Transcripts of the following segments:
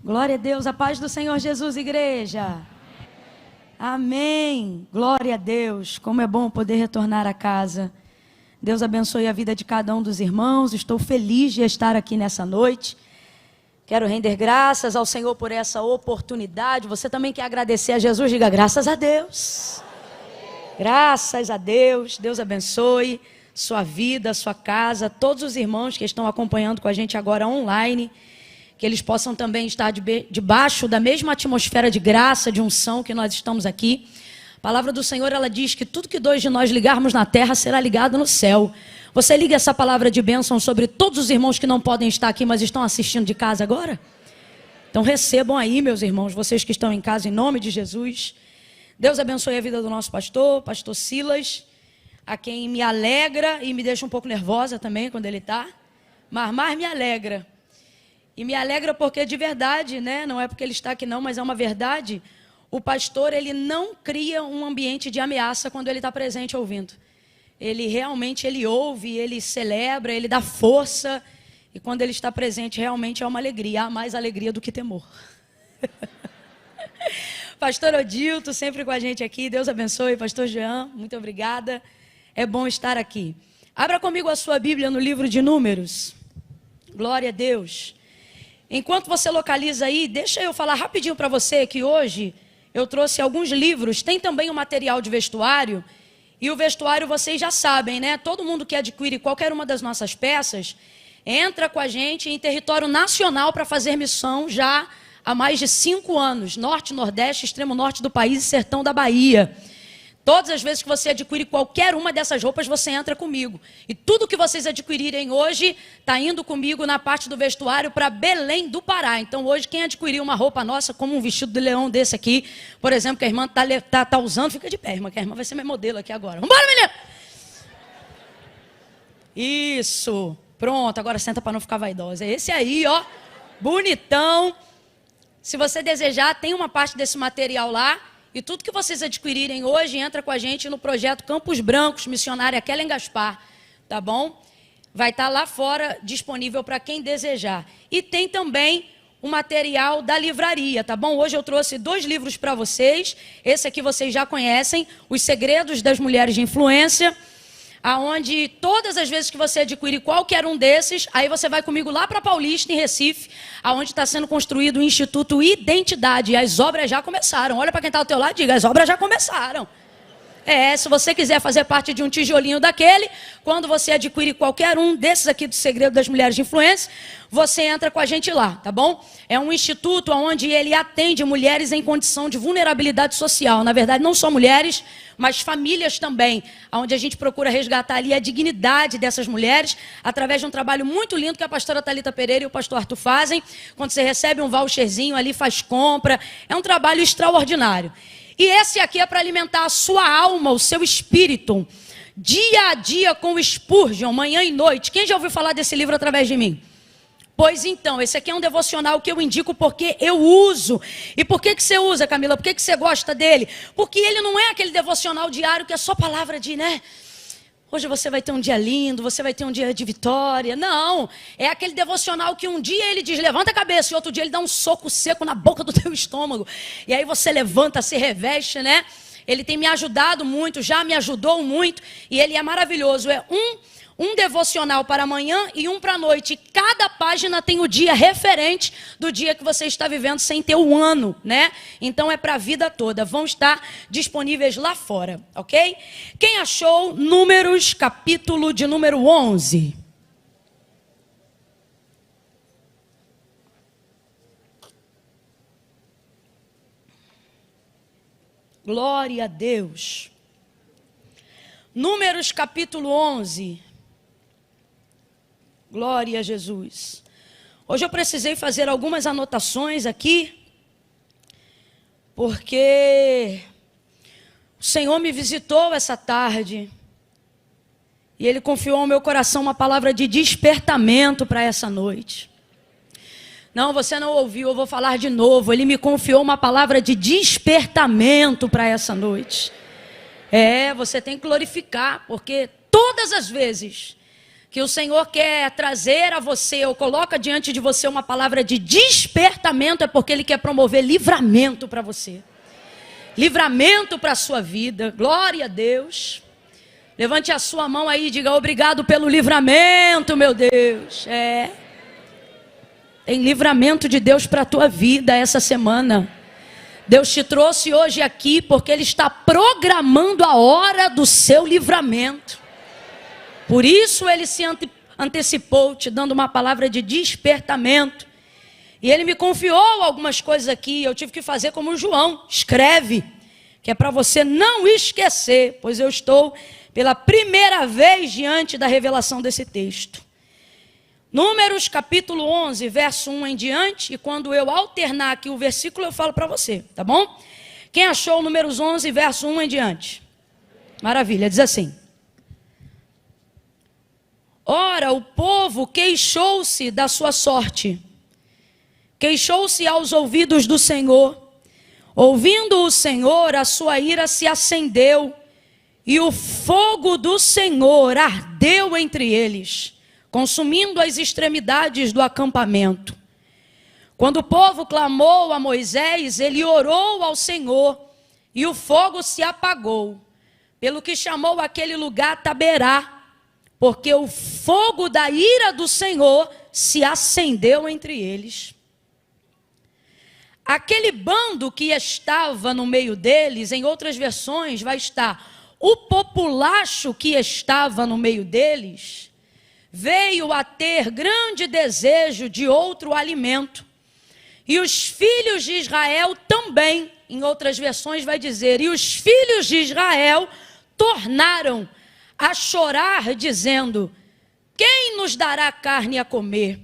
Glória a Deus, a paz do Senhor Jesus, igreja. Amém. Glória a Deus. Como é bom poder retornar a casa. Deus abençoe a vida de cada um dos irmãos. Estou feliz de estar aqui nessa noite. Quero render graças ao Senhor por essa oportunidade. Você também quer agradecer a Jesus? Diga graças a Deus. Graças a Deus. Deus abençoe sua vida, sua casa, todos os irmãos que estão acompanhando com a gente agora online. Que eles possam também estar debaixo da mesma atmosfera de graça, de unção que nós estamos aqui. A palavra do Senhor, ela diz que tudo que dois de nós ligarmos na terra será ligado no céu. Você liga essa palavra de bênção sobre todos os irmãos que não podem estar aqui, mas estão assistindo de casa agora? Então recebam aí, meus irmãos, vocês que estão em casa, em nome de Jesus. Deus abençoe a vida do nosso pastor Silas, a quem me alegra e me deixa um pouco nervosa também quando ele está, mas mais me alegra. E me alegra porque de verdade, né? Não é porque ele está aqui não, mas é uma verdade. O pastor, ele não cria um ambiente de ameaça quando ele está presente ouvindo. Ele realmente, ele ouve, ele celebra, ele dá força. E quando ele está presente, realmente é uma alegria. Há mais alegria do que temor. Pastor Odilto, sempre com a gente aqui. Deus abençoe. Pastor Jean, muito obrigada. É bom estar aqui. Abra comigo a sua Bíblia no livro de Números. Glória a Deus. Enquanto você localiza aí, deixa eu falar rapidinho para você que hoje eu trouxe alguns livros, tem também o material de vestuário, e o vestuário vocês já sabem, né? Todo mundo que adquire qualquer uma das nossas peças, entra com a gente em território nacional para fazer missão já há mais de 5 anos, norte, nordeste, extremo norte do país e sertão da Bahia. Todas as vezes que você adquire qualquer uma dessas roupas, você entra comigo. E tudo que vocês adquirirem hoje, está indo comigo na parte do vestuário para Belém do Pará. Então hoje, quem adquirir uma roupa nossa, como um vestido de leão desse aqui, por exemplo, que a irmã tá usando, fica de pé, irmã, que a irmã vai ser minha modelo aqui agora. Vambora, menina! Isso, pronto, agora senta para não ficar vaidosa. É esse aí, ó, bonitão. Se você desejar, tem uma parte desse material lá. E tudo que vocês adquirirem hoje, entra com a gente no projeto Campos Brancos, missionária Kellen Gaspar, tá bom? Vai estar lá fora disponível para quem desejar. E tem também o material da livraria, tá bom? Hoje eu trouxe 2 livros para vocês. Esse aqui vocês já conhecem, Os Segredos das Mulheres de Influência, aonde todas as vezes que você adquire qualquer um desses, aí você vai comigo lá para Paulista, em Recife, aonde está sendo construído o Instituto Identidade. E as obras já começaram. Olha para quem está ao teu lado e diga, as obras já começaram. Se você quiser fazer parte de um tijolinho daquele, quando você adquire qualquer um desses aqui do Segredo das Mulheres de Influência, você entra com a gente lá, tá bom? É um instituto onde ele atende mulheres em condição de vulnerabilidade social. Na verdade, não só mulheres, mas famílias também, onde a gente procura resgatar ali a dignidade dessas mulheres, através de um trabalho muito lindo que a pastora Thalita Pereira e o pastor Arthur fazem, quando você recebe um voucherzinho ali, faz compra. É um trabalho extraordinário. E esse aqui é para alimentar a sua alma, o seu espírito, dia a dia com o Spurgeon, manhã e noite. Quem já ouviu falar desse livro através de mim? Pois então, esse aqui é um devocional que eu indico porque eu uso. E por que você usa, Camila? Por que você gosta dele? Porque ele não é aquele devocional diário que é só palavra de, né? Hoje você vai ter um dia lindo, você vai ter um dia de vitória. Não, é aquele devocional que um dia ele diz, levanta a cabeça, e outro dia ele dá um soco seco na boca do teu estômago. E aí você levanta, se reveste, né? Ele tem me ajudado muito, já me ajudou muito, e ele é maravilhoso. É um devocional para amanhã e um para a noite. Cada página tem o dia referente do dia que você está vivendo sem ter o ano, né? Então é para a vida toda. Vão estar disponíveis lá fora, ok? Quem achou Números, capítulo de número 11? Glória a Deus. Números, capítulo 11. Glória a Jesus. Hoje eu precisei fazer algumas anotações aqui, porque o Senhor me visitou essa tarde, e Ele confiou ao meu coração uma palavra de despertamento para essa noite. Não, você não ouviu, eu vou falar de novo. Ele me confiou uma palavra de despertamento para essa noite. Você tem que glorificar, porque todas as vezes que o Senhor quer trazer a você, ou coloca diante de você uma palavra de despertamento, é porque Ele quer promover livramento para você. Livramento para a sua vida. Glória a Deus. Levante a sua mão aí e diga: obrigado pelo livramento, meu Deus. Tem livramento de Deus para a tua vida essa semana. Deus te trouxe hoje aqui porque Ele está programando a hora do seu livramento. Por isso Ele se antecipou, te dando uma palavra de despertamento. E Ele me confiou algumas coisas aqui. Eu tive que fazer como o João: escreve, que é para você não esquecer, pois eu estou pela primeira vez diante da revelação desse texto. Números capítulo 11, verso 1 em diante, e quando eu alternar aqui o versículo eu falo para você, tá bom? Quem achou Números 11, verso 1 em diante? Maravilha, diz assim: ora, o povo queixou-se da sua sorte, queixou-se aos ouvidos do Senhor. Ouvindo o Senhor, a sua ira se acendeu, e o fogo do Senhor ardeu entre eles, consumindo as extremidades do acampamento. Quando o povo clamou a Moisés, ele orou ao Senhor, e o fogo se apagou, pelo que chamou aquele lugar Taberá, porque o fogo da ira do Senhor se acendeu entre eles. Aquele bando que estava no meio deles, em outras versões vai estar: o populacho que estava no meio deles veio a ter grande desejo de outro alimento. E os filhos de Israel também, em outras versões vai dizer: e os filhos de Israel tornaram a chorar, dizendo: quem nos dará carne a comer?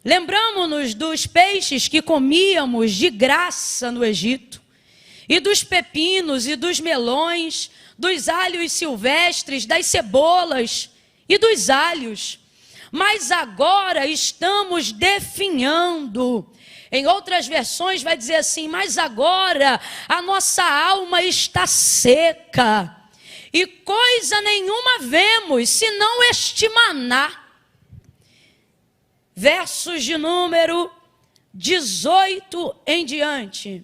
Lembramos-nos dos peixes que comíamos de graça no Egito, e dos pepinos e dos melões, dos alhos silvestres, das cebolas e dos alhos. Mas agora estamos definhando. Em outras versões vai dizer assim: mas agora a nossa alma está seca, e coisa nenhuma vemos, senão este maná. Versos de número 18 em diante.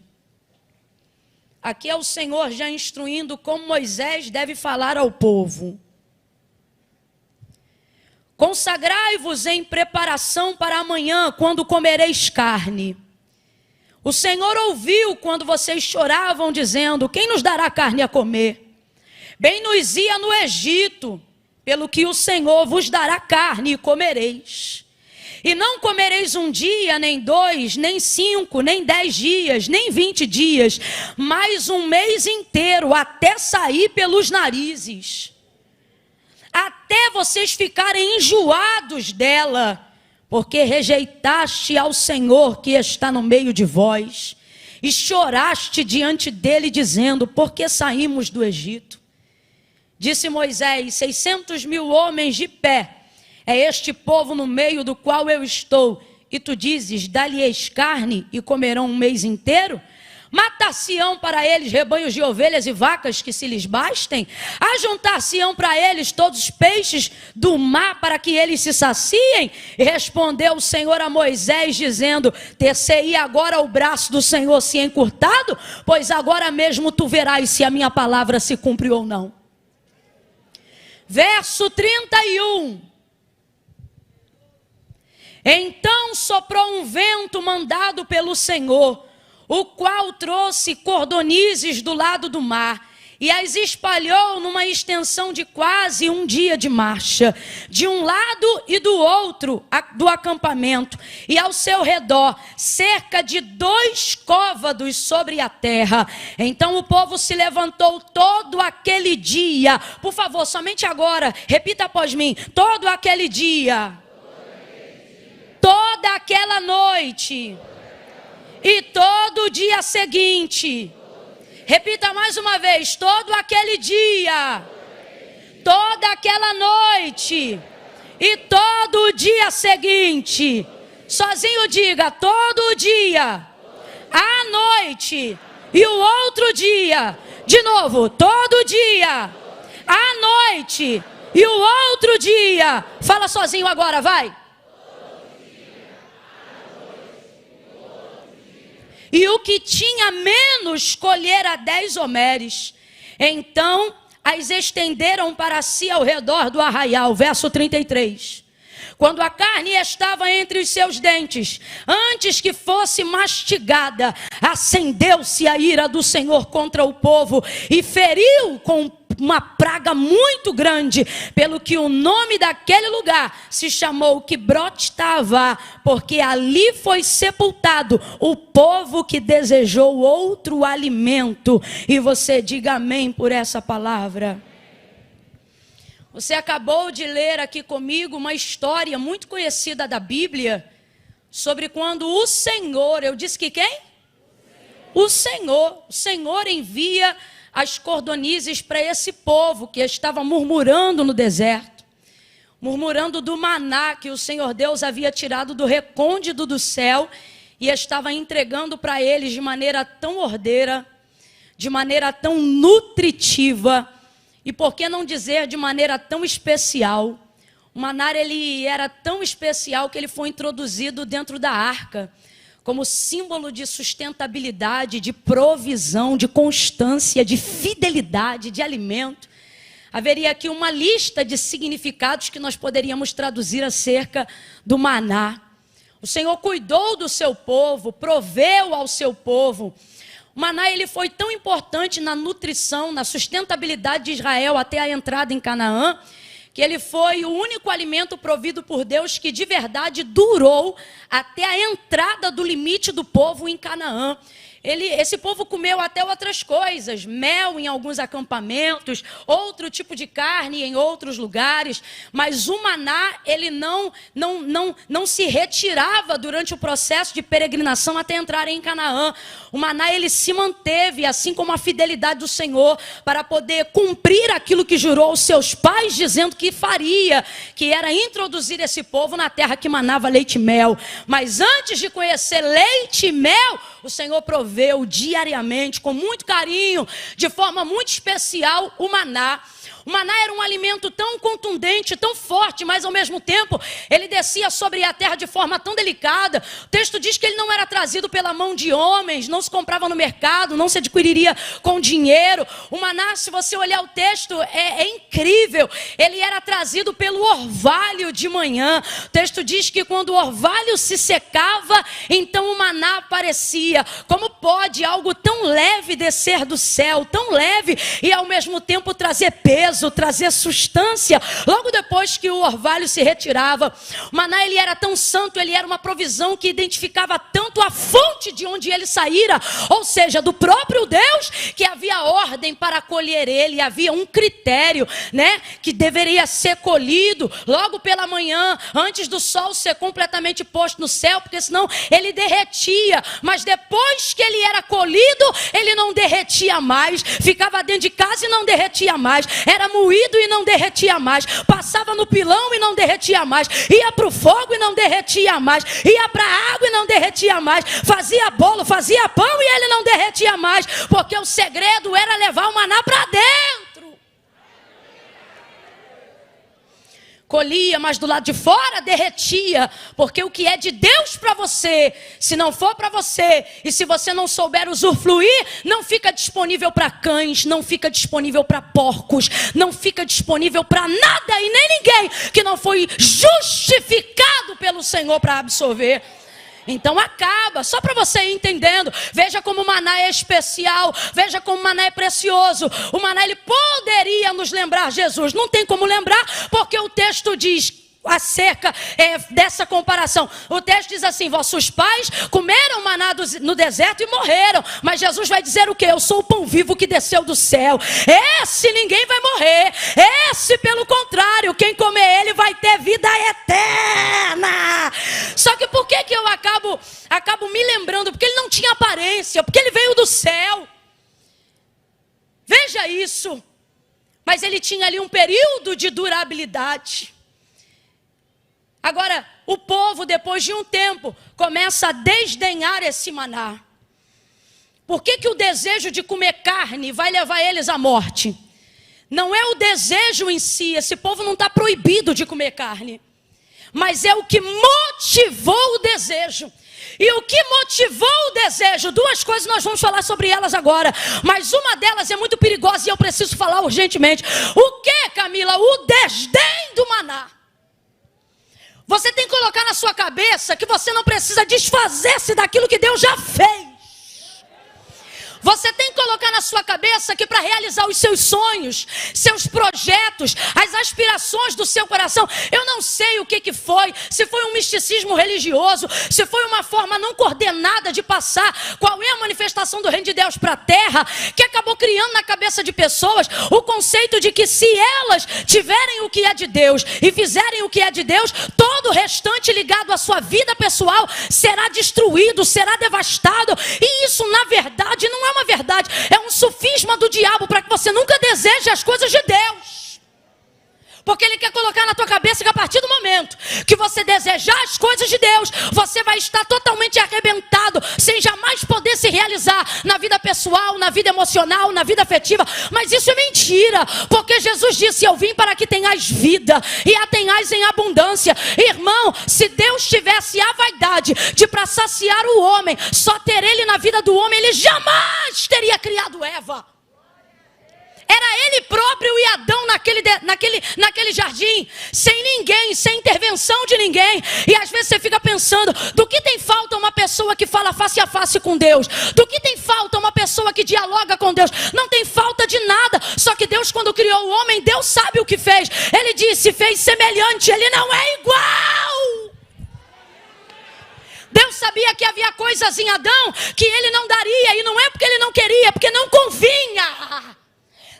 Aqui é o Senhor já instruindo como Moisés deve falar ao povo. Consagrai-vos em preparação para amanhã, quando comereis carne. O Senhor ouviu quando vocês choravam, dizendo: quem nos dará carne a comer? Bem nos ia no Egito, pelo que o Senhor vos dará carne e comereis. E não comereis um dia, nem 2, nem 5, nem 10 dias, nem 20 dias, mas um mês inteiro, até sair pelos narizes. Até vocês ficarem enjoados dela, porque rejeitaste ao Senhor que está no meio de vós, e choraste diante dele, dizendo: por que saímos do Egito? Disse Moisés: 600.000 homens de pé, é este povo no meio do qual eu estou, e tu dizes: dá-lhes carne e comerão um mês inteiro? Matar-se-ão para eles rebanhos de ovelhas e vacas que se lhes bastem? Ajuntar-se-ão para eles todos os peixes do mar para que eles se saciem? E respondeu o Senhor a Moisés, dizendo: ter-se-ia agora o braço do Senhor se encurtado? Pois agora mesmo tu verás se a minha palavra se cumpre ou não. Verso 31. Então soprou um vento mandado pelo Senhor, o qual trouxe cordonizes do lado do mar, e as espalhou numa extensão de quase um dia de marcha, de um lado e do outro do acampamento, e ao seu redor, cerca de 2 côvados sobre a terra. Então o povo se levantou todo aquele dia. Por favor, somente agora, repita após mim: todo aquele dia, toda aquela noite e todo o dia seguinte. Repita mais uma vez: todo aquele dia, toda aquela noite e todo o dia seguinte. Sozinho diga: todo o dia, a noite e o outro dia. De novo: todo dia, a noite E o outro dia, fala sozinho agora, vai. E o que tinha menos colhera 10 homeres. Então as estenderam para si ao redor do arraial. Verso 33. Quando a carne estava entre os seus dentes, antes que fosse mastigada, acendeu-se a ira do Senhor contra o povo e feriu com uma praga muito grande, pelo que o nome daquele lugar se chamou Quibrote Taavá, porque ali foi sepultado o povo que desejou outro alimento. E você diga amém por essa palavra. Você acabou de ler aqui comigo uma história muito conhecida da Bíblia, sobre quando o Senhor, eu disse que quem? O Senhor envia as cordonizes para esse povo que estava murmurando no deserto, murmurando do maná que o Senhor Deus havia tirado do recôndito do céu e estava entregando para eles de maneira tão ordeira, de maneira tão nutritiva, e por que não dizer de maneira tão especial. O maná, ele era tão especial que ele foi introduzido dentro da arca, como símbolo de sustentabilidade, de provisão, de constância, de fidelidade, de alimento. Haveria aqui uma lista de significados que nós poderíamos traduzir acerca do maná. O Senhor cuidou do seu povo, proveu ao seu povo. O maná, ele foi tão importante na nutrição, na sustentabilidade de Israel até a entrada em Canaã, que ele foi o único alimento provido por Deus que de verdade durou até a entrada do limite do povo em Canaã. Esse povo comeu até outras coisas, mel em alguns acampamentos, outro tipo de carne em outros lugares, mas o maná, ele não se retirava durante o processo de peregrinação até entrar em Canaã. O maná, ele se manteve, assim como a fidelidade do Senhor, para poder cumprir aquilo que jurou aos seus pais, dizendo que faria, que era introduzir esse povo na terra que manava leite e mel. Mas antes de conhecer leite e mel, o Senhor proveu diariamente, com muito carinho, de forma muito especial, o maná. O maná era um alimento tão contundente, tão forte, mas ao mesmo tempo ele descia sobre a terra de forma tão delicada. O texto diz que ele não era trazido pela mão de homens, não se comprava no mercado, não se adquiriria com dinheiro. O maná, se você olhar o texto, é incrível. Ele era trazido pelo orvalho de manhã. O texto diz que quando o orvalho se secava, então o maná aparecia. Como pode algo tão leve descer do céu, tão leve, e ao mesmo tempo trazer peso, trazer substância, logo depois que o orvalho se retirava? O maná, ele era tão santo, ele era uma provisão que identificava tanto a fonte de onde ele saíra, ou seja, do próprio Deus, que havia ordem para colher ele, havia um critério, né, que deveria ser colhido logo pela manhã, antes do sol ser completamente posto no céu, porque senão ele derretia. Mas depois que ele era colhido, ele não derretia mais, ficava dentro de casa e não derretia mais, era moído e não derretia mais, passava no pilão e não derretia mais, ia para o fogo e não derretia mais, ia para a água e não derretia mais, fazia bolo, fazia pão e ele não derretia mais, porque o segredo era levar o maná para dentro. Colhia, mas do lado de fora derretia, porque o que é de Deus para você, se não for para você, e se você não souber usufruir, não fica disponível para cães, não fica disponível para porcos, não fica disponível para nada e nem ninguém que não foi justificado pelo Senhor para absorver. Então acaba, só para você ir entendendo. Veja como o maná é especial, veja como o maná é precioso. O maná, ele poderia nos lembrar Jesus, não tem como lembrar, porque o texto diz acerca dessa comparação. O texto diz assim: vossos pais comeram maná no deserto e morreram, mas Jesus vai dizer o quê? Eu sou o pão vivo que desceu do céu. Esse ninguém vai morrer, esse pelo contrário, quem comer ele vai ter vida eterna. Só que por que eu acabo me lembrando? Porque ele não tinha aparência, porque ele veio do céu. Veja isso. Mas ele tinha ali um período de durabilidade. Agora, o povo, depois de um tempo, começa a desdenhar esse maná. Por que o desejo de comer carne vai levar eles à morte? Não é o desejo em si, esse povo não está proibido de comer carne. Mas é o que motivou o desejo. E o que motivou o desejo? Duas coisas nós vamos falar sobre elas agora. Mas uma delas é muito perigosa e eu preciso falar urgentemente. O que, Camila? O desdém do maná. Você tem que colocar na sua cabeça que você não precisa desfazer-se daquilo que Deus já fez. Você tem que colocar na sua cabeça que para realizar os seus sonhos, seus projetos, as aspirações do seu coração, eu não sei o que foi, se foi um misticismo religioso, se foi uma forma não coordenada de passar qual é a manifestação do reino de Deus para a terra, que acabou criando na cabeça de pessoas o conceito de que se elas tiverem o que é de Deus e fizerem o que é de Deus, todo o restante ligado à sua vida pessoal será destruído, será devastado. E isso na verdade não é uma verdade, é um sofisma do diabo para que você nunca deseje as coisas de Deus. Porque ele quer colocar na tua cabeça que a partir do momento que você desejar as coisas de Deus, você vai estar totalmente arrebentado, sem jamais poder se realizar na vida pessoal, na vida emocional, na vida afetiva. Mas isso é mentira, porque Jesus disse: eu vim para que tenhais vida e a tenhais em abundância. Irmão, se Deus tivesse a vaidade de para saciar o homem, só ter ele na vida do homem, ele jamais teria criado Eva. Era ele próprio e Adão naquele jardim, sem ninguém, sem intervenção de ninguém. E às vezes você fica pensando, do que tem falta uma pessoa que fala face a face com Deus? Do que tem falta uma pessoa que dialoga com Deus? Não tem falta de nada. Só que Deus, quando criou o homem, Deus sabe o que fez. Ele disse, fez semelhante, ele não é igual. Deus sabia que havia coisas em Adão que ele não daria, e não é porque ele não queria, é porque não convinha.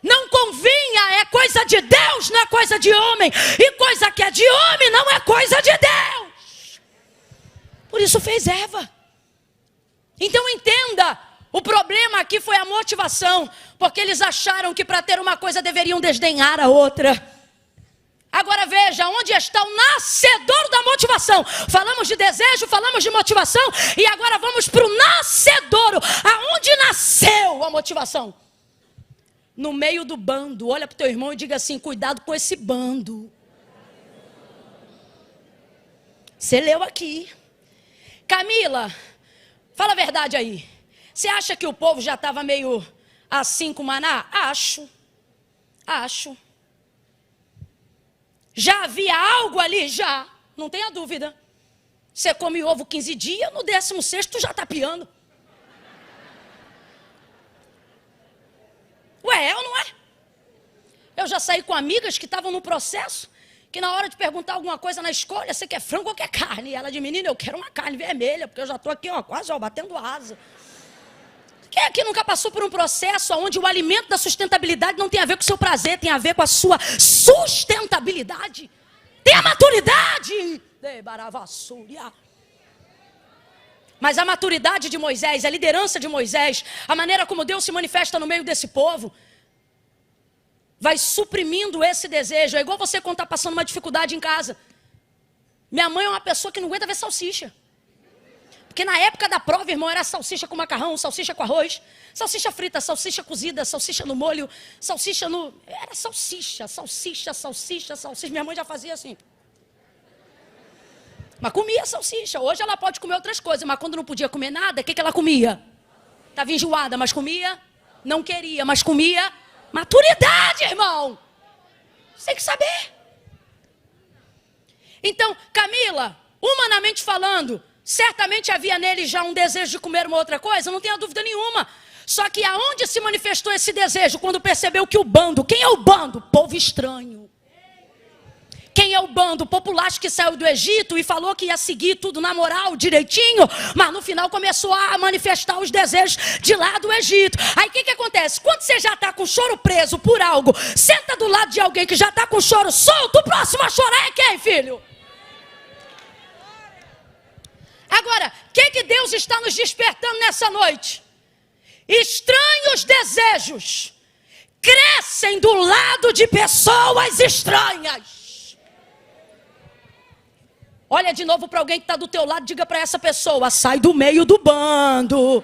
Não convinha, é coisa de Deus, não é coisa de homem. E coisa que é de homem não é coisa de Deus. Por isso fez Eva. Então entenda, o problema aqui foi a motivação. Porque eles acharam que para ter uma coisa deveriam desdenhar a outra. Agora veja, onde está o nascedor da motivação? Falamos de desejo, falamos de motivação. E agora vamos para o nascedouro. Aonde nasceu a motivação? No meio do bando. Olha para o teu irmão e diga assim, cuidado com esse bando. Você leu aqui. Camila, fala a verdade aí. Você acha que o povo já estava meio assim com o maná? Acho. Já havia algo ali? Já. Não tenha dúvida. Você come ovo 15 dias, no 16º tu já está piando. Ué, é ou não é? Eu já saí com amigas que estavam no processo, que na hora de perguntar alguma coisa na escolha, você quer frango ou quer carne? E ela de menina, eu quero uma carne vermelha, porque eu já estou aqui, ó, quase ó, batendo asa. Quem aqui nunca passou por um processo onde o alimento da sustentabilidade não tem a ver com o seu prazer, tem a ver com a sua sustentabilidade? Tem a maturidade. Mas a maturidade de Moisés, a liderança de Moisés, a maneira como Deus se manifesta no meio desse povo, vai suprimindo esse desejo. É igual você quando está passando uma dificuldade em casa. Minha mãe é uma pessoa que não aguenta ver salsicha. Porque na época da prova, irmão, era salsicha com macarrão, salsicha com arroz, salsicha frita, salsicha cozida, salsicha no molho, salsicha no... Era salsicha. Minha mãe já fazia assim. Mas comia salsicha. Hoje ela pode comer outras coisas, mas quando não podia comer nada, o que ela comia? Estava enjoada, mas comia. Não queria, mas comia. Maturidade, irmão. Você tem que saber. Então, Camila, humanamente falando, certamente havia nele já um desejo de comer uma outra coisa, não tenha dúvida nenhuma. Só que aonde se manifestou esse desejo? Quando percebeu que o bando, quem é o bando? Povo estranho. Quem é o bando? O populacho que saiu do Egito e falou que ia seguir tudo na moral, direitinho, mas no final começou a manifestar os desejos de lá do Egito. Aí o que acontece? Quando você já está com o choro preso por algo, senta do lado de alguém que já está com o choro solto, o próximo a chorar é quem, filho? Agora, o que Deus está nos despertando nessa noite? Estranhos desejos crescem do lado de pessoas estranhas. Olha de novo para alguém que está do teu lado, diga para essa pessoa, sai do meio do bando.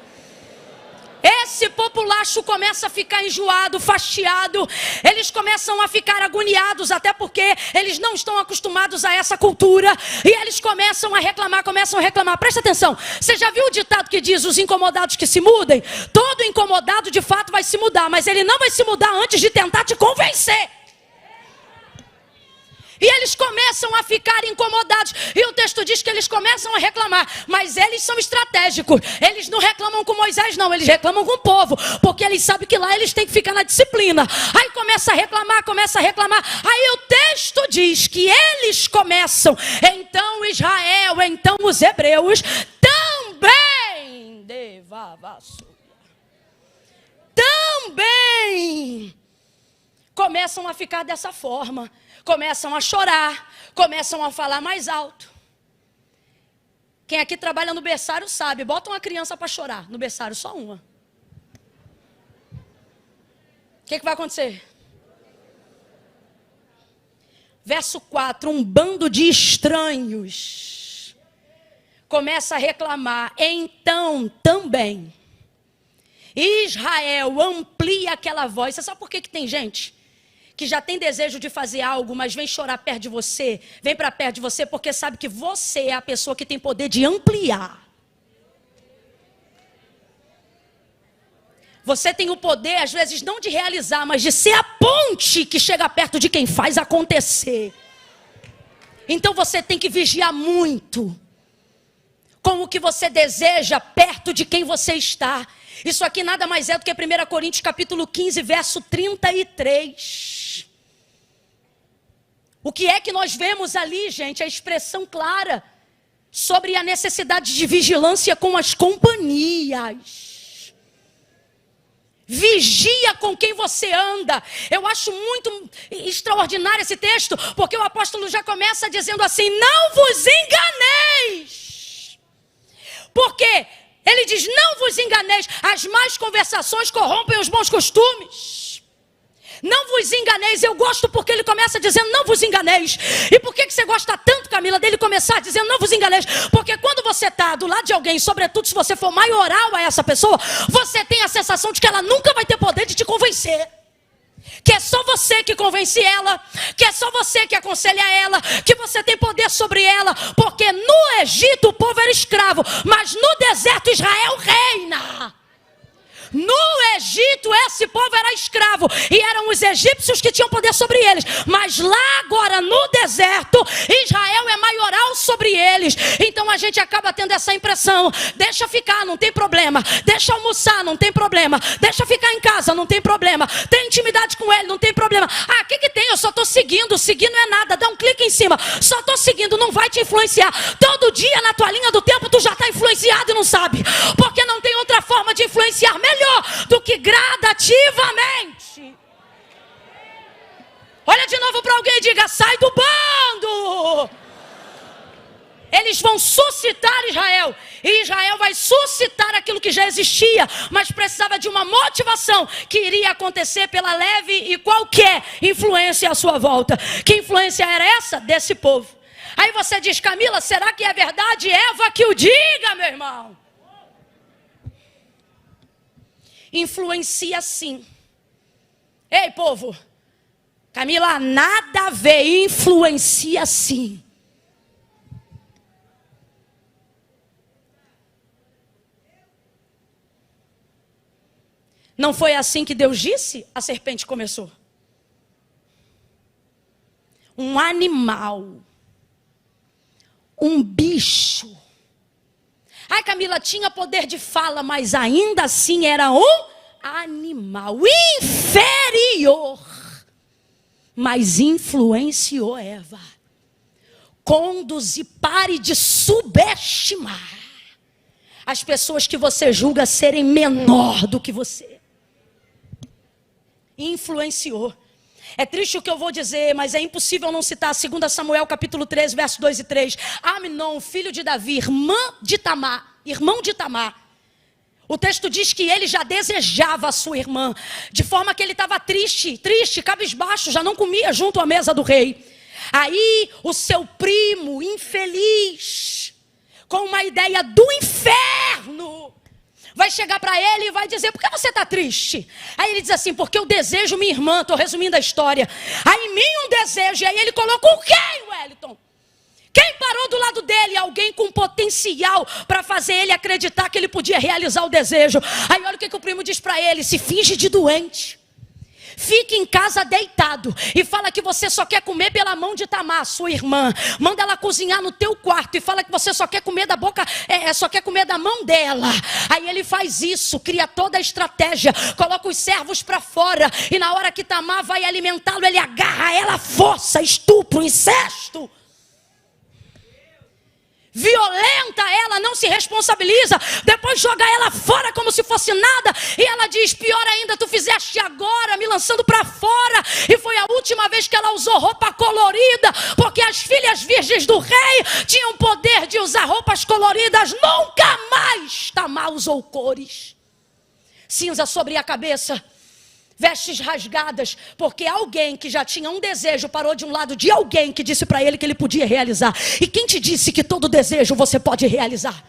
Esse populacho começa a ficar enjoado, fastiado. Eles começam a ficar agoniados, até porque eles não estão acostumados a essa cultura. E eles começam a reclamar. Presta atenção. Você já viu o ditado que diz: os incomodados que se mudem? Todo incomodado de fato vai se mudar, mas ele não vai se mudar antes de tentar te convencer. E eles começam a ficar incomodados. E o texto diz que eles começam a reclamar. Mas eles são estratégicos. Eles não reclamam com Moisés, não. Eles reclamam com o povo. Porque eles sabem que lá eles têm que ficar na disciplina. Aí começa a reclamar. Aí o texto diz que eles começam. Então Israel, então os hebreus também começam a ficar dessa forma. Começam a chorar, começam a falar mais alto. Quem aqui trabalha no berçário sabe, bota uma criança para chorar no berçário, só uma. O que vai acontecer? Verso 4, um bando de estranhos começa a reclamar. Então também Israel amplia aquela voz. Você sabe por que tem gente que já tem desejo de fazer algo, mas vem chorar perto de você, vem para perto de você, porque sabe que você é a pessoa que tem poder de ampliar. Você tem o poder, às vezes, não de realizar, mas de ser a ponte que chega perto de quem faz acontecer. Então você tem que vigiar muito com o que você deseja perto de quem você está. Isso aqui nada mais é do que 1 Coríntios capítulo 15, verso 33. O que é que nós vemos ali, gente? A expressão clara sobre a necessidade de vigilância com as companhias. Vigia com quem você anda. Eu acho muito extraordinário esse texto, porque o apóstolo já começa dizendo assim: não vos enganeis. Porque ele diz: não vos enganeis, as más conversações corrompem os bons costumes. Não vos enganeis. Eu gosto porque ele começa dizendo: não vos enganeis. E por que você gosta tanto, Camila, dele começar dizendo: não vos enganeis? Porque quando você está do lado de alguém, sobretudo se você for maioral a essa pessoa, você tem a sensação de que ela nunca vai ter poder de te convencer. Que é só você que convence ela, que é só você que aconselha ela, que você tem poder sobre ela. Porque no Egito o povo era escravo, mas no deserto Israel reina. No Egito esse povo era escravo e eram os egípcios que tinham poder sobre eles. Mas lá agora no deserto Israel é maioral sobre eles. Então a gente acaba tendo essa impressão: deixa ficar, não tem problema. Deixa almoçar, não tem problema. Deixa ficar em casa, não tem problema. Tem intimidade com ele, não tem problema. Ah, o que tem? Eu só estou seguindo. Seguir não é nada, dá um clique em cima. Só estou seguindo, não vai te influenciar. Todo dia na tua linha do tempo tu já está influenciado e não sabe. Porque não tem outra forma de influenciar melhor do que gradativamente. Olha de novo para alguém e diga: sai do bando. Eles vão suscitar Israel, e Israel vai suscitar aquilo que já existia, mas precisava de uma motivação que iria acontecer pela leve e qualquer influência à sua volta. Que influência era essa? Desse povo. Aí você diz: Camila, será que é verdade? Eva que o diga, meu irmão. Influencia sim. Ei, povo, Camila, nada a ver, influencia sim. Não foi assim que Deus disse? A serpente começou. Um animal, um bicho. Ai, Camila, tinha poder de fala, mas ainda assim era um animal inferior. Mas influenciou Eva. Conduze, pare de subestimar as pessoas que você julga serem menor do que você. Influenciou. É triste o que eu vou dizer, mas é impossível não citar 2 Samuel capítulo 13, verso 2 e 3. Amnon, filho de Davi, irmão de Tamar. O texto diz que ele já desejava a sua irmã, de forma que ele estava triste, cabisbaixo, já não comia junto à mesa do rei. Aí o seu primo, infeliz, com uma ideia do inferno, vai chegar para ele e vai dizer: por que você está triste? Aí ele diz assim: porque eu desejo minha irmã. Estou resumindo a história. Aí em mim um desejo. E aí ele colocou quem, Wellington? Quem parou do lado dele? Alguém com potencial para fazer ele acreditar que ele podia realizar o desejo. Aí olha o que o primo diz para ele: se finge de doente. Fique em casa deitado e fala que você só quer comer pela mão de Tamar, sua irmã. Manda ela cozinhar no teu quarto e fala que você só quer comer da boca, só quer comer da mão dela. Aí ele faz isso, cria toda a estratégia, coloca os servos para fora e na hora que Tamar vai alimentá-lo, ele agarra ela à força, estupro, incesto. Violenta ela, não se responsabiliza, depois joga ela fora como se fosse nada, e ela diz: pior ainda, tu fizeste agora, me lançando para fora, e foi a última vez que ela usou roupa colorida, porque as filhas virgens do rei tinham poder de usar roupas coloridas, nunca mais Tamar usou cores, cinza sobre a cabeça, vestes rasgadas, porque alguém que já tinha um desejo parou de um lado de alguém que disse para ele que ele podia realizar. E quem te disse que todo desejo você pode realizar?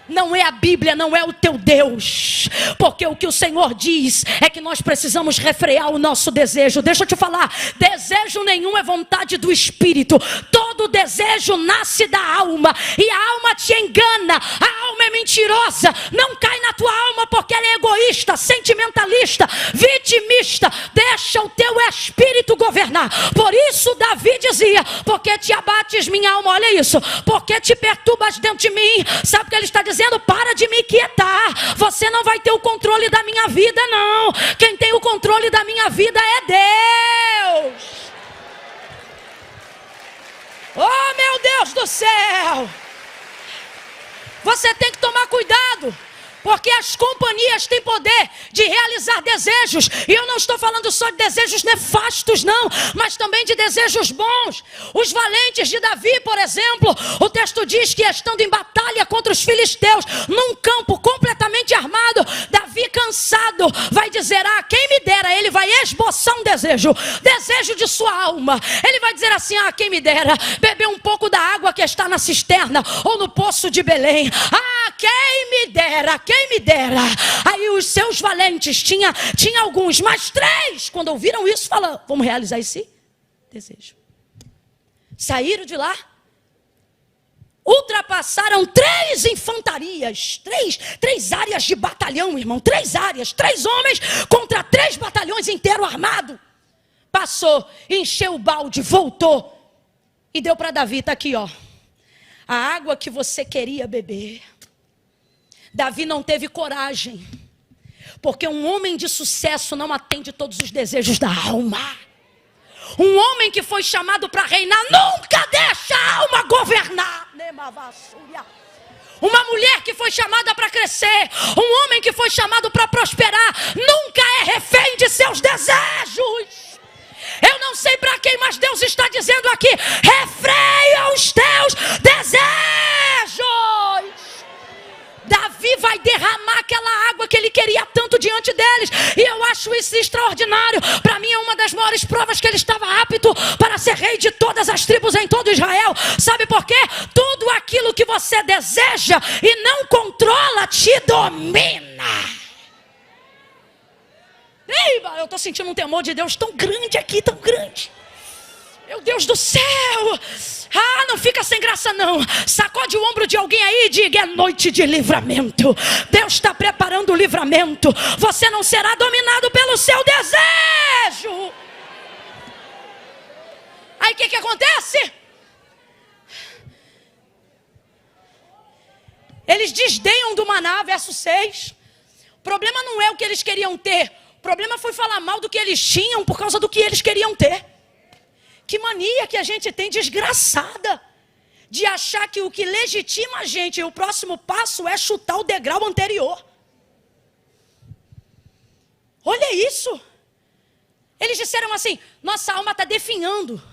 Não é a Bíblia, não é o teu Deus, porque o que o Senhor diz é que nós precisamos refrear o nosso desejo. Deixa eu te falar, desejo nenhum é vontade do Espírito. Todo desejo nasce da alma, e a alma te engana, a alma é mentirosa, não cai na tua alma porque ela é egoísta, sentimentalista, vitimista. Deixa o teu espírito governar. Por isso Davi dizia: porque te abates minha alma, olha isso, porque te perturbas dentro de mim. Sabe o que ele está dizendo? Para de me quietar, você não vai ter o controle da minha vida não, quem tem o controle da minha vida é Deus. Oh meu Deus do céu, você tem que tomar cuidado, porque as companhias têm poder de realizar desejos. E eu não estou falando só de desejos nefastos não, mas também de desejos bons. Os valentes de Davi, por exemplo, o texto diz que estando em batalha contra os filisteus, num campo completamente armado, Davi cansado vai dizer: ah, quem me dera. Ele vai esboçar um desejo de sua alma. Ele vai dizer assim: ah, quem me dera beber um pouco da água que está na cisterna ou no poço de Belém. Ah, quem me dera, quem me dera. Aí os seus valentes, tinha alguns, mas 3, quando ouviram isso, falaram: vamos realizar esse desejo. Saíram de lá, ultrapassaram 3 infantarias, 3 áreas de batalhão, irmão, 3 áreas, 3 homens contra 3 batalhões inteiros armados. Passou, encheu o balde, voltou e deu para Davi: está aqui, ó, a água que você queria beber. Davi não teve coragem, porque um homem de sucesso não atende todos os desejos da alma. Um homem que foi chamado para reinar nunca deixa a alma governar. Uma mulher que foi chamada para crescer, um homem que foi chamado para prosperar, nunca é refém de seus desejos. Eu não sei para quem, mas Deus está dizendo aqui: refreia os teus desejos. Davi vai derramar aquela água que ele queria tanto diante deles, e eu acho isso extraordinário. Para mim é uma das maiores provas que ele estava apto para ser rei de todas as tribos em todo Israel. Sabe por quê? Tudo aquilo que você deseja e não controla te domina. Ei, eu estou sentindo um temor de Deus tão grande aqui, tão grande. Meu Deus do céu. Ah, não fica sem graça não. Sacode o ombro de alguém aí e diga: é noite de livramento. Deus está preparando o livramento. Você não será dominado pelo seu desejo. Aí o que acontece? Eles desdenham do maná, verso 6. O problema não é o que eles queriam ter. O problema foi falar mal do que eles tinham por causa do que eles queriam ter. Que mania que a gente tem desgraçada de achar que o que legitima a gente, o próximo passo é chutar o degrau anterior. Olha isso. Eles disseram assim: nossa alma está definhando.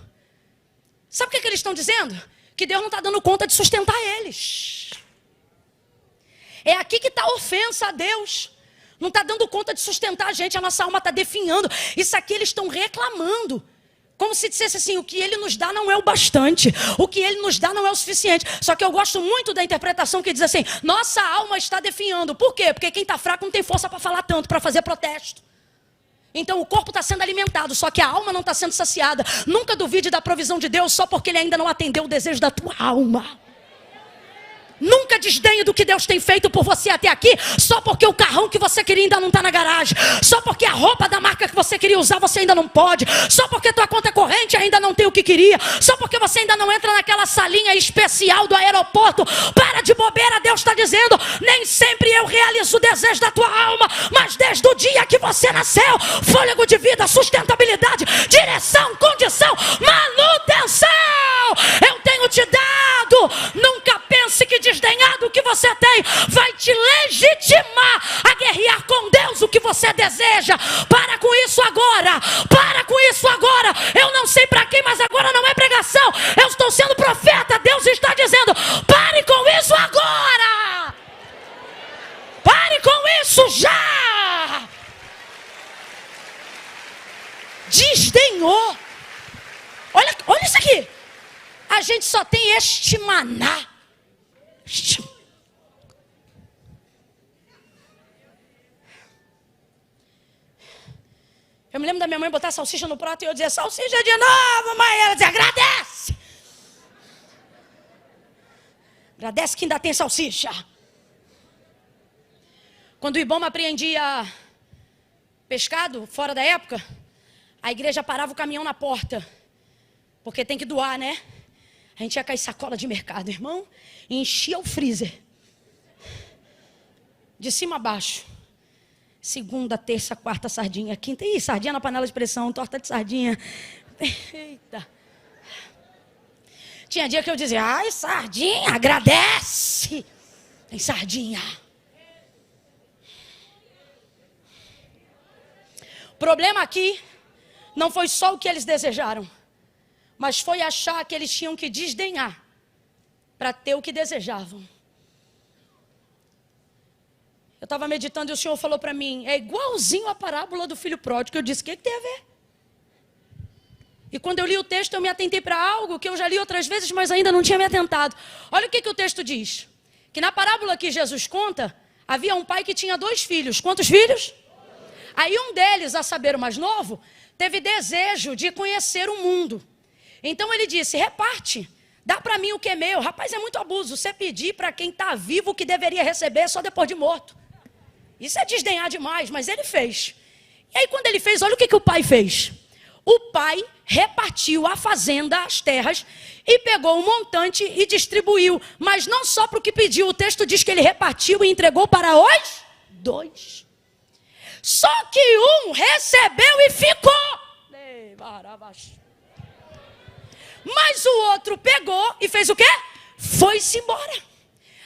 Sabe o que eles estão dizendo? Que Deus não está dando conta de sustentar eles. É aqui que está a ofensa a Deus. Não está dando conta de sustentar a gente, a nossa alma está definhando. Isso aqui eles estão reclamando. Como se dissesse assim, o que ele nos dá não é o bastante. O que ele nos dá não é o suficiente. Só que eu gosto muito da interpretação que diz assim, nossa alma está definhando. Por quê? Porque quem está fraco não tem força para falar tanto, para fazer protesto. Então o corpo está sendo alimentado, só que a alma não está sendo saciada. Nunca duvide da provisão de Deus só porque ele ainda não atendeu o desejo da tua alma. Nunca desdenhe do que Deus tem feito por você até aqui, só porque o carrão que você queria ainda não está na garagem, só porque a roupa da marca que você queria usar você ainda não pode, só porque tua conta corrente ainda não tem o que queria, só porque você ainda não entra naquela salinha especial do aeroporto. Para de bobeira, Deus está dizendo, nem sempre eu realizo o desejo da tua alma, mas desde o dia que você nasceu, fôlego de vida, sustentabilidade, direção, condição, manutenção, eu tenho te dado. Nunca pense que desdenhar do que você tem vai te legitimar a guerrear com Deus o que você deseja. Para com isso agora. Para com isso agora. Eu não sei para quem, mas agora não é pregação. Eu estou sendo profeta. Deus está dizendo, pare com isso agora. Pare com isso já. Desdenhou. Olha isso aqui. A gente só tem este maná. Eu me lembro da minha mãe botar salsicha no prato e eu dizia, salsicha de novo, mãe. Ela dizia, agradece. Agradece que ainda tem salsicha. Quando o Ibama apreendia pescado, fora da época, a igreja parava o caminhão na porta. Porque tem que doar, né? A gente ia cair sacola de mercado, irmão, e enchia o freezer. De cima a baixo. Segunda, terça, quarta, sardinha. Quinta, sardinha na panela de pressão, torta de sardinha. Eita. Tinha dia que eu dizia, ai, sardinha, agradece. Tem sardinha. O problema aqui não foi só o que eles desejaram, mas foi achar que eles tinham que desdenhar para ter o que desejavam. Eu estava meditando e o Senhor falou para mim, é igualzinho a parábola do filho pródigo. Eu disse, o que tem a ver? E quando eu li o texto, eu me atentei para algo que eu já li outras vezes, mas ainda não tinha me atentado. Olha o que o texto diz. Que na parábola que Jesus conta, havia um pai que tinha 2 filhos. Quantos filhos? Aí um deles, a saber o mais novo, teve desejo de conhecer o mundo. Então ele disse, reparte, dá para mim o que é meu. Rapaz, é muito abuso você pedir para quem está vivo o que deveria receber só depois de morto. Isso é desdenhar demais, mas ele fez. E aí quando ele fez, olha o que o pai fez. O pai repartiu a fazenda, as terras, e pegou um montante e distribuiu. Mas não só para o que pediu, o texto diz que ele repartiu e entregou para os 2. Só que um recebeu e ficou. Mas o outro pegou e fez o quê? Foi-se embora.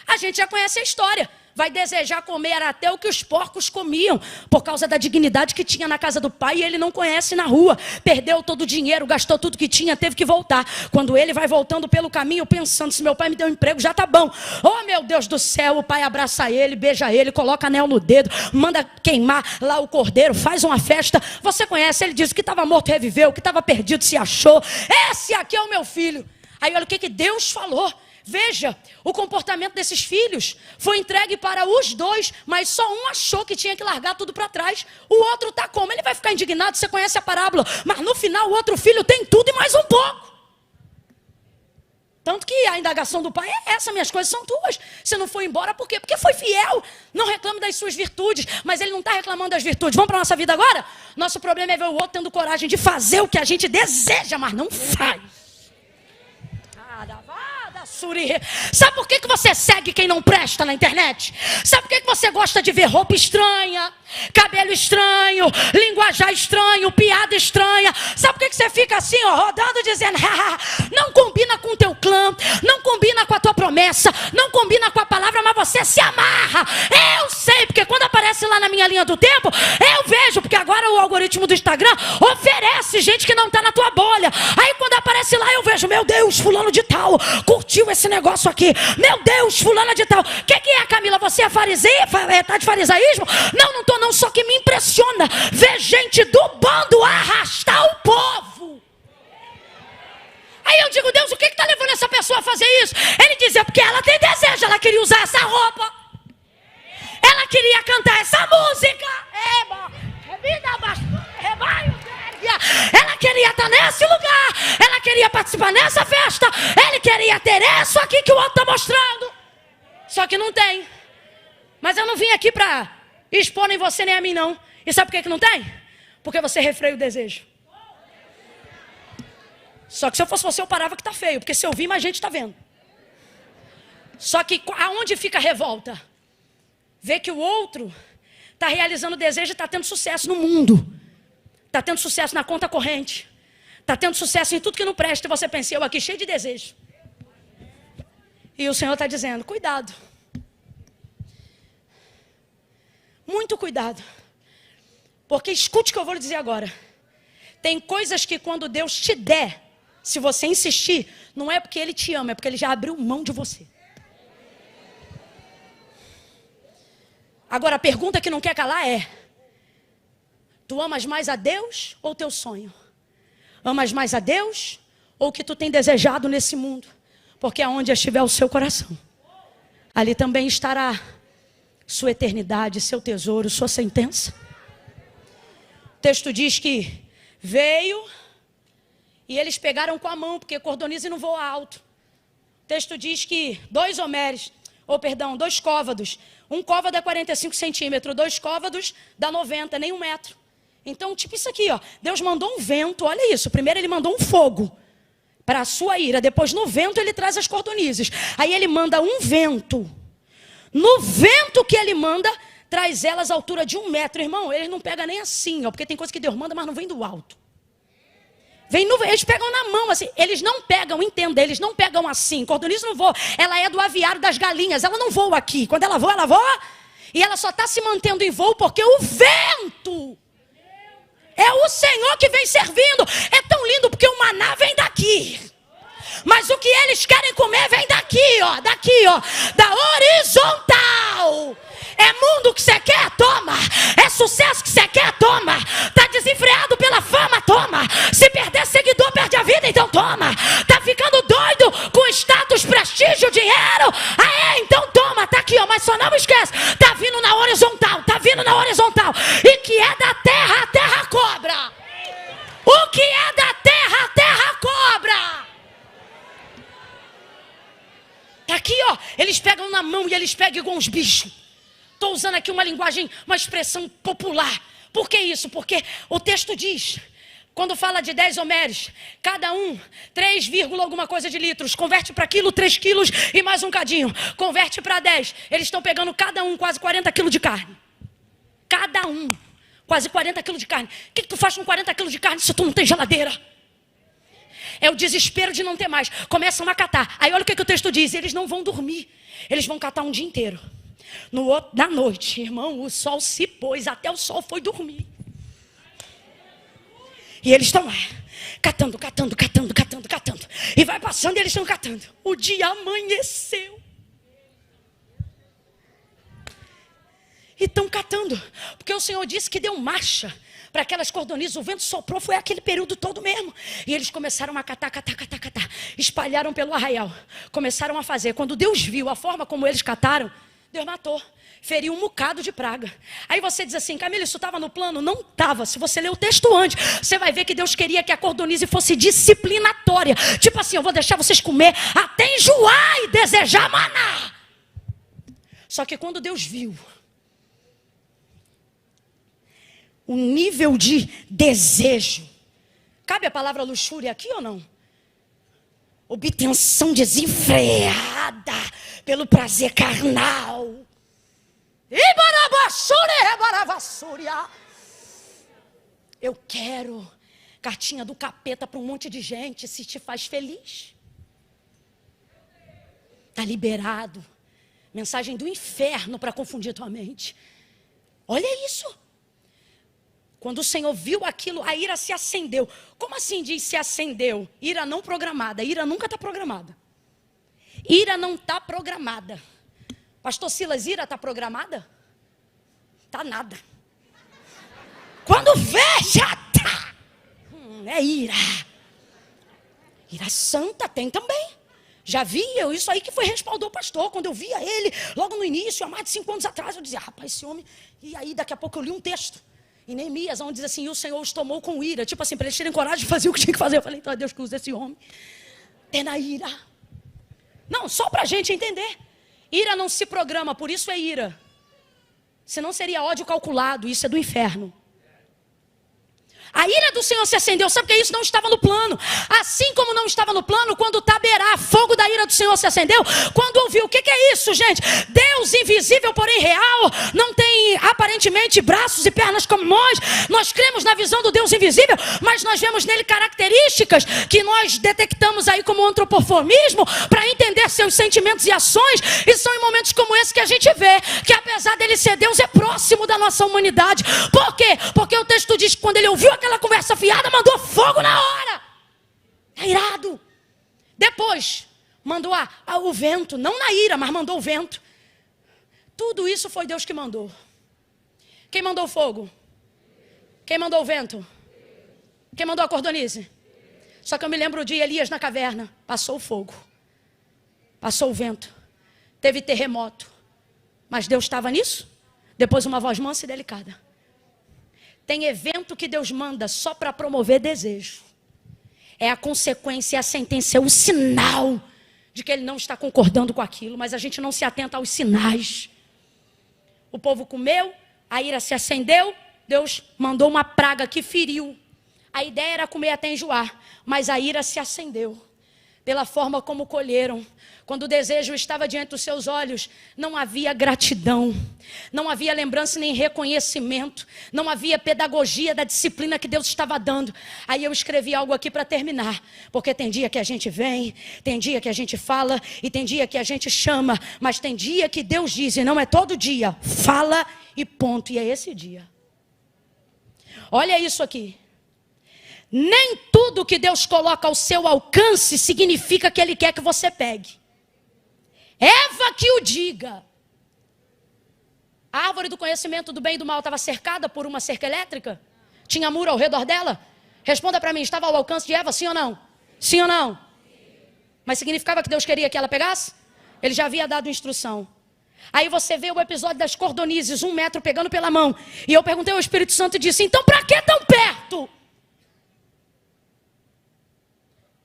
A gente já conhece a história. Vai desejar comer até o que os porcos comiam, por causa da dignidade que tinha na casa do pai, e ele não conhece na rua. Perdeu todo o dinheiro, gastou tudo que tinha, teve que voltar. Quando ele vai voltando pelo caminho, pensando, se meu pai me deu um emprego, já tá bom. Oh, meu Deus do céu, o pai abraça ele, beija ele, coloca anel no dedo, manda queimar lá o cordeiro, faz uma festa. Você conhece, ele diz que estava morto, reviveu, que estava perdido, se achou. Esse aqui é o meu filho. Aí olha o que Deus falou. Veja, o comportamento desses filhos foi entregue para os 2, mas só um achou que tinha que largar tudo para trás. O outro está como? Ele vai ficar indignado, você conhece a parábola. Mas no final o outro filho tem tudo e mais um pouco. Tanto que a indagação do pai é essa, minhas coisas são tuas. Você não foi embora por quê? Porque foi fiel. Não reclame das suas virtudes, mas ele não está reclamando das virtudes. Vamos para a nossa vida agora? Nosso problema é ver o outro tendo coragem de fazer o que a gente deseja, mas não faz. Sabe por que você segue quem não presta na internet? Sabe por que você gosta de ver roupa estranha, cabelo estranho, linguajar estranho, piada estranha? Sabe por que você fica assim, ó, rodando, dizendo, não combina com o teu clã, não combina com a tua promessa, não combina com a palavra, mas você se amarra. Eu sei, porque quando aparece lá na minha linha do tempo, eu vejo, porque agora o algoritmo do Instagram oferece gente que não está na tua bolha. Aí quando aparece lá, eu vejo, meu Deus, fulano de tal curtiu esse negócio aqui. Meu Deus, fulana de tal. O que é, Camila? Você é fariseia? Tá de farisaísmo? Não tô não, só que me impressiona ver gente do bando arrastar o povo. Aí eu digo, Deus, o que está levando essa pessoa a fazer isso? Ele dizia, porque ela tem desejo, ela queria usar essa roupa. Ela queria cantar essa música. Ela queria estar nesse lugar. Ela queria participar nessa festa. Ele queria ter isso aqui que o outro está mostrando. Só que não tem. Mas eu não vim aqui para expor nem você nem a mim, não. E sabe por que não tem? Porque você refreia o desejo. Só que se eu fosse você, eu parava que tá feio. Porque se eu vir, mais gente está vendo. Só que aonde fica a revolta? Ver que o outro está realizando o desejo e está tendo sucesso no mundo. Está tendo sucesso na conta corrente. Está tendo sucesso em tudo que não presta. E você pensa, eu aqui cheio de desejo. E o Senhor está dizendo, cuidado. Muito cuidado. Porque escute o que eu vou lhe dizer agora. Tem coisas que quando Deus te der, se você insistir, não é porque Ele te ama, é porque Ele já abriu mão de você. Agora a pergunta que não quer calar é: tu amas mais a Deus ou teu sonho? Amas mais a Deus ou o que tu tem desejado nesse mundo? Porque aonde estiver o seu coração, ali também estará sua eternidade, seu tesouro, sua sentença. O texto diz que veio e eles pegaram com a mão, porque cordonize não voa alto. O texto diz que 2 côvados. Um côvado é 45 centímetros, 2 côvados dá 90, nem 1 metro. Então, tipo isso aqui, ó. Deus mandou um vento, olha isso. Primeiro ele mandou um fogo para a sua ira. Depois no vento ele traz as cordonizes. Aí ele manda um vento. No vento que ele manda, traz elas à altura de 1 metro. Irmão, eles não pegam nem assim, ó. Porque tem coisa que Deus manda, mas não vem do alto. Eles pegam na mão, assim. Eles não pegam, entenda, eles não pegam assim. Cordonize não voa. Ela é do aviário das galinhas. Ela não voa aqui. Quando ela voa. E ela só está se mantendo em voo porque o vento é o Senhor que vem servindo. É tão lindo porque o maná vem daqui. Mas o que eles querem comer vem daqui, ó. Daqui, ó. Da horizontal. É mundo que você quer? Toma. É sucesso que você quer? Toma. Tá desenfreado pela fama? Toma. Se perder seguidor, perde a vida? Então toma. Tá ficando doido com status, prestígio, dinheiro? Então toma. Tá aqui, ó. Mas só não esquece. Tá vindo na horizontal. Tá vindo na horizontal. E que é da terra, a terra cobra. O que é da terra, a terra cobra. Tá aqui, ó. Eles pegam na mão e eles pegam igual uns bichos. Estou usando aqui uma linguagem, uma expressão popular. Por que isso? Porque o texto diz, quando fala de 10 homérios, cada um 3, alguma coisa de litros, converte para quilo, 3 quilos e mais um cadinho. Converte para 10. Eles estão pegando cada um quase 40 quilos de carne. Cada um quase 40 quilos de carne. O que tu faz com 40 quilos de carne se tu não tem geladeira? É o desespero de não ter mais. Começam a catar. Aí olha o que o texto diz. Eles não vão dormir. Eles vão catar um dia inteiro. Na noite, irmão, o sol se pôs. Até o sol foi dormir. E eles estão lá. Catando. E vai passando e eles estão catando. O dia amanheceu. E estão catando. Porque o Senhor disse que deu marcha para aquelas cordonizes, o vento soprou, foi aquele período todo mesmo. E eles começaram a catar. Espalharam pelo arraial. Começaram a fazer. Quando Deus viu a forma como eles cataram, Deus matou. Feriu um bocado de praga. Aí você diz assim, Camila, isso estava no plano? Não estava. Se você ler o texto antes, você vai ver que Deus queria que a cordonize fosse disciplinatória. Tipo assim, eu vou deixar vocês comer até enjoar e desejar maná. Só que quando Deus viu o nível de desejo. Cabe a palavra luxúria aqui ou não? Obtenção desenfreada pelo prazer carnal. Eu quero cartinha do capeta para um monte de gente. Se te faz feliz, está liberado. Mensagem do inferno para confundir tua mente. Olha isso. Quando o Senhor viu aquilo, a ira se acendeu. Como assim diz se acendeu? Ira não programada. Ira nunca está programada. Ira não está programada. Pastor Silas, ira está programada? Está nada. Quando vê, já está. É ira. Ira santa tem também. Já vi eu, isso aí que foi respaldou o pastor. Quando eu via ele, logo no início, há mais de 5 anos atrás, eu dizia, rapaz, esse homem... E aí, daqui a pouco, eu li um texto em Neemias, onde diz assim, e o Senhor os tomou com ira. Tipo assim, para eles terem coragem de fazer o que tinha que fazer. Eu falei, então é Deus que usa esse homem. Tendo a ira. Não, só para a gente entender. Ira não se programa, por isso é ira. Senão seria ódio calculado, isso é do inferno. A ira do Senhor se acendeu, sabe porque isso não estava no plano. Assim como não estava no plano, quando Taberá, fogo da ira do Senhor se acendeu, quando ouviu, o que é isso, gente? Deus invisível, porém real, não tem aparentemente braços e pernas como nós cremos na visão do Deus invisível, mas nós vemos nele características que nós detectamos aí como antropoformismo, para entender seus sentimentos e ações, e são em momentos como esse que a gente vê, que apesar dele ser Deus, é próximo da nossa humanidade. Por quê? Porque o texto diz que quando ele ouviu aquela conversa fiada, mandou fogo na hora. É irado. Depois, mandou o vento, não na ira, mas mandou o vento. Tudo isso foi Deus que mandou. Quem mandou o fogo? Quem mandou o vento? Quem mandou a cordonize? Só que eu me lembro de Elias na caverna. Passou o fogo. Passou o vento. Teve terremoto. Mas Deus estava nisso? Depois uma voz mansa e delicada. Tem evento que Deus manda só para promover desejo. É a consequência, é a sentença, é o sinal de que ele não está concordando com aquilo, mas a gente não se atenta aos sinais. O povo comeu, a ira se acendeu, Deus mandou uma praga que feriu. A ideia era comer até enjoar, mas a ira se acendeu. Pela forma como colheram. Quando o desejo estava diante dos seus olhos, não havia gratidão, não havia lembrança nem reconhecimento, não havia pedagogia da disciplina que Deus estava dando. Aí eu escrevi algo aqui para terminar, porque tem dia que a gente vem, tem dia que a gente fala, e tem dia que a gente chama, mas tem dia que Deus diz, e não é todo dia, fala e ponto, e é esse dia. Olha isso aqui. Nem tudo que Deus coloca ao seu alcance significa que Ele quer que você pegue. Eva que o diga. A árvore do conhecimento do bem e do mal estava cercada por uma cerca elétrica? Tinha muro ao redor dela? Responda para mim, estava ao alcance de Eva, sim ou não? Sim ou não? Mas significava que Deus queria que ela pegasse? Ele já havia dado instrução. Aí você vê o episódio das cordonizes, 1 metro pegando pela mão. E eu perguntei ao Espírito Santo e disse, então para que tão perto?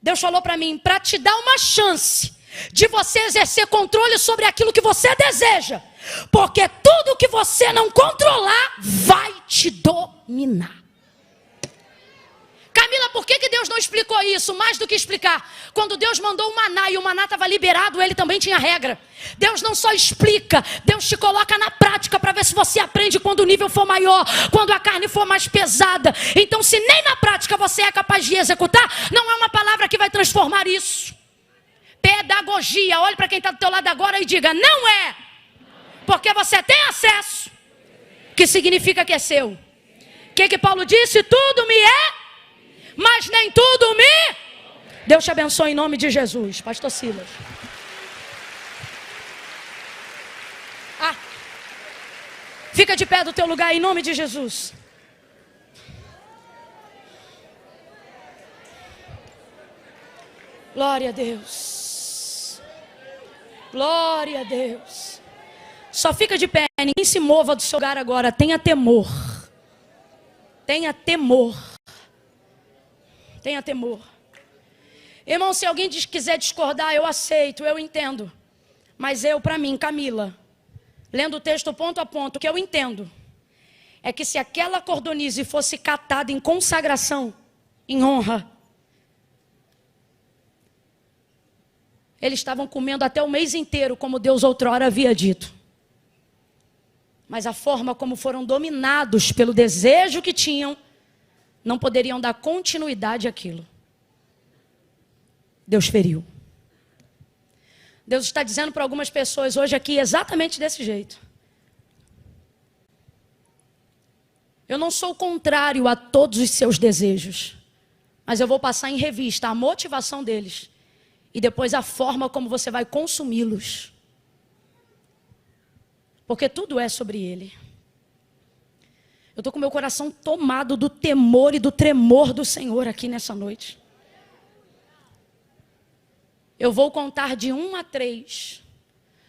Deus falou para mim, para te dar uma chance de você exercer controle sobre aquilo que você deseja. Porque tudo que você não controlar vai te dominar. Camila, por que Deus não explicou isso? Mais do que explicar. Quando Deus mandou o maná e o maná estava liberado, ele também tinha regra. Deus não só explica, Deus te coloca na prática para ver se você aprende quando o nível for maior, quando a carne for mais pesada. Então, se nem na prática você é capaz de executar, não é uma palavra que vai transformar isso. Pedagogia, olhe para quem está do teu lado agora e diga, não é. Porque você tem acesso, que significa que é seu. O que Paulo disse? Tudo me é, mas nem tudo me... Deus te abençoe em nome de Jesus. Pastor Silas. Fica de pé do teu lugar em nome de Jesus. Glória a Deus. Glória a Deus. Só fica de pé, ninguém se mova do seu lugar agora. Tenha temor. Tenha temor. Tenha temor. Irmão, se alguém quiser discordar, eu aceito, eu entendo. Mas eu, para mim, Camila, lendo o texto ponto a ponto, o que eu entendo é que se aquela cordonize fosse catada em consagração, em honra, eles estavam comendo até o mês inteiro, como Deus outrora havia dito. Mas a forma como foram dominados pelo desejo que tinham, não poderiam dar continuidade àquilo. Deus feriu. Deus está dizendo para algumas pessoas hoje aqui exatamente desse jeito. Eu não sou contrário a todos os seus desejos, mas eu vou passar em revista a motivação deles e depois a forma como você vai consumi-los. Porque tudo é sobre Ele. Eu estou com meu coração tomado do temor e do tremor do Senhor aqui nessa noite. Eu vou contar de 1 a 3.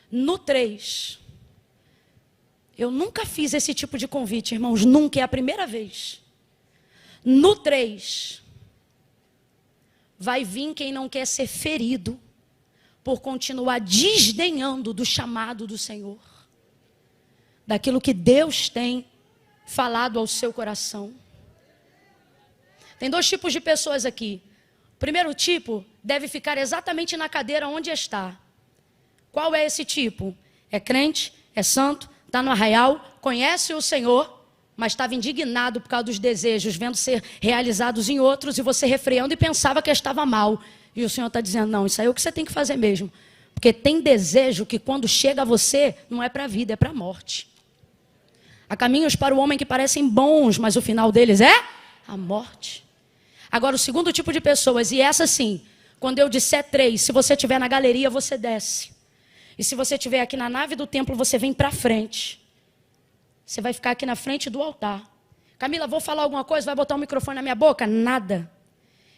No 3. Eu nunca fiz esse tipo de convite, irmãos. Nunca, é a primeira vez. No 3. Vai vir quem não quer ser ferido por continuar desdenhando do chamado do Senhor. Daquilo que Deus tem falado ao seu coração. Tem 2 tipos de pessoas aqui. O primeiro tipo deve ficar exatamente na cadeira onde está. Qual é esse tipo? É crente, é santo, está no arraial, conhece o Senhor, mas estava indignado por causa dos desejos, vendo ser realizados em outros, e você refreando e pensava que estava mal. E o Senhor está dizendo, não, isso aí é o que você tem que fazer mesmo. Porque tem desejo que quando chega a você, não é para a vida, é para a morte. Há caminhos para o homem que parecem bons, mas o final deles é a morte. Agora, o segundo tipo de pessoas, e essa sim, quando eu disser 3, se você estiver na galeria, você desce. E se você estiver aqui na nave do templo, você vem para frente. Você vai ficar aqui na frente do altar. Camila, vou falar alguma coisa? Vai botar o microfone na minha boca? Nada.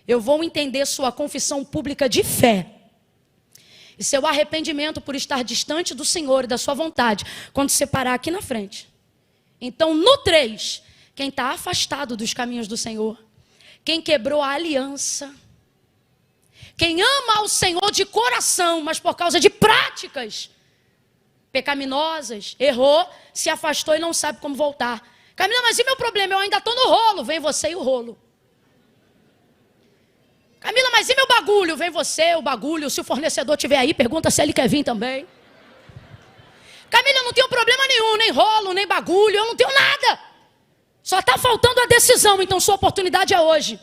Eu vou entender sua confissão pública de fé. E seu arrependimento por estar distante do Senhor e da sua vontade, quando você parar aqui na frente. Então, no 3, quem está afastado dos caminhos do Senhor, quem quebrou a aliança, quem ama ao Senhor de coração, mas por causa de práticas pecaminosas, errou, se afastou e não sabe como voltar. Camila, mas e meu problema? Eu ainda estou no rolo. Vem você e o rolo. Camila, mas e meu bagulho? Vem você, o bagulho. Se o fornecedor estiver aí, pergunta se ele quer vir também. Camila, eu não tenho problema nenhum, nem rolo, nem bagulho, eu não tenho nada. Só está faltando a decisão, então sua oportunidade é hoje.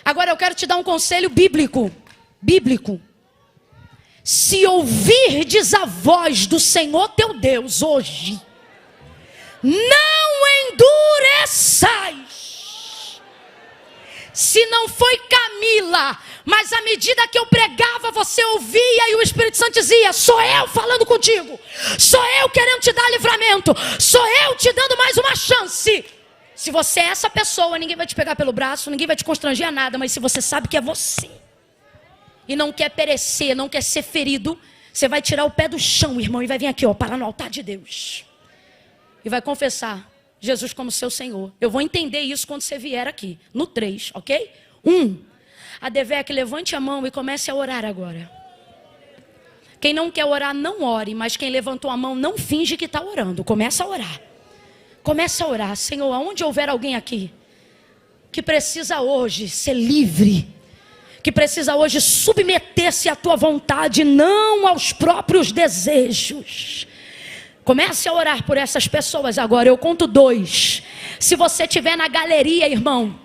Agora eu quero te dar um conselho bíblico. Bíblico. Se ouvirdes a voz do Senhor teu Deus hoje, não endureçais. Se não foi Camila, mas à medida que eu pregava, você ouvia e o Espírito Santo dizia, sou eu falando contigo, sou eu querendo te dar livramento, sou eu te dando mais uma chance. Se você é essa pessoa, ninguém vai te pegar pelo braço, ninguém vai te constranger a nada, mas se você sabe que é você, e não quer perecer, não quer ser ferido, você vai tirar o pé do chão, irmão, e vai vir aqui, ó, parar no altar de Deus. E vai confessar Jesus como seu Senhor. Eu vou entender isso quando você vier aqui, no 3, ok? 1. A Devec, levante a mão e comece a orar agora. Quem não quer orar, não ore, mas quem levantou a mão, não finge que está orando. Começa a orar. Começa a orar. Senhor, aonde houver alguém aqui que precisa hoje ser livre, que precisa hoje submeter-se à tua vontade, não aos próprios desejos. Comece a orar por essas pessoas agora. Eu conto 2. Se você estiver na galeria, irmão,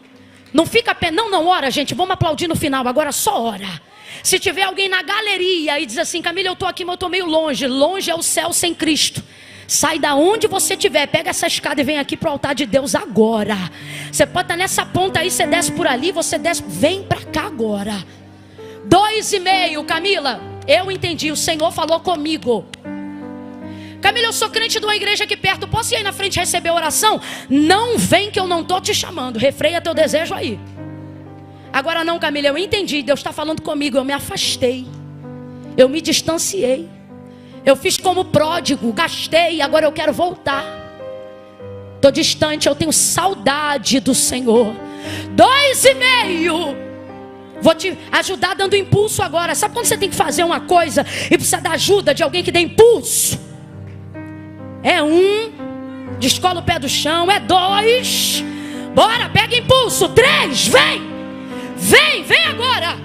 não fica... Não ora, gente. Vamos aplaudir no final. Agora só ora. Se tiver alguém na galeria e diz assim, Camila, eu estou aqui, mas eu estou meio longe. Longe é o céu sem Cristo. Sai da onde você estiver, pega essa escada e vem aqui para o altar de Deus agora. Você pode estar nessa ponta aí, você desce por ali, você desce, vem para cá agora. 2,5, Camila, eu entendi, o Senhor falou comigo. Camila, eu sou crente de uma igreja aqui perto, posso ir aí na frente receber oração? Não vem que eu não estou te chamando, refreia teu desejo aí. Agora não, Camila, eu entendi, Deus está falando comigo, eu me afastei, eu me distanciei. Eu fiz como pródigo, gastei, agora eu quero voltar. Estou distante, eu tenho saudade do Senhor. 2,5. Vou te ajudar dando impulso agora. Sabe quando você tem que fazer uma coisa e precisa da ajuda de alguém que dê impulso? É 1, descola o pé do chão. É 2, bora, pega impulso. 3, vem. Vem agora.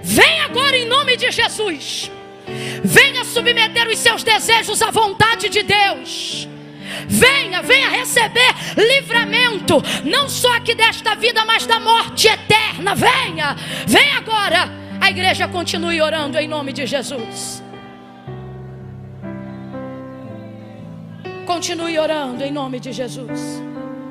Vem agora em nome de Jesus. Venha submeter os seus desejos à vontade de Deus. Venha receber livramento, não só aqui desta vida, mas da morte eterna. Venha agora. A igreja continue orando em nome de Jesus. Continue orando em nome de Jesus.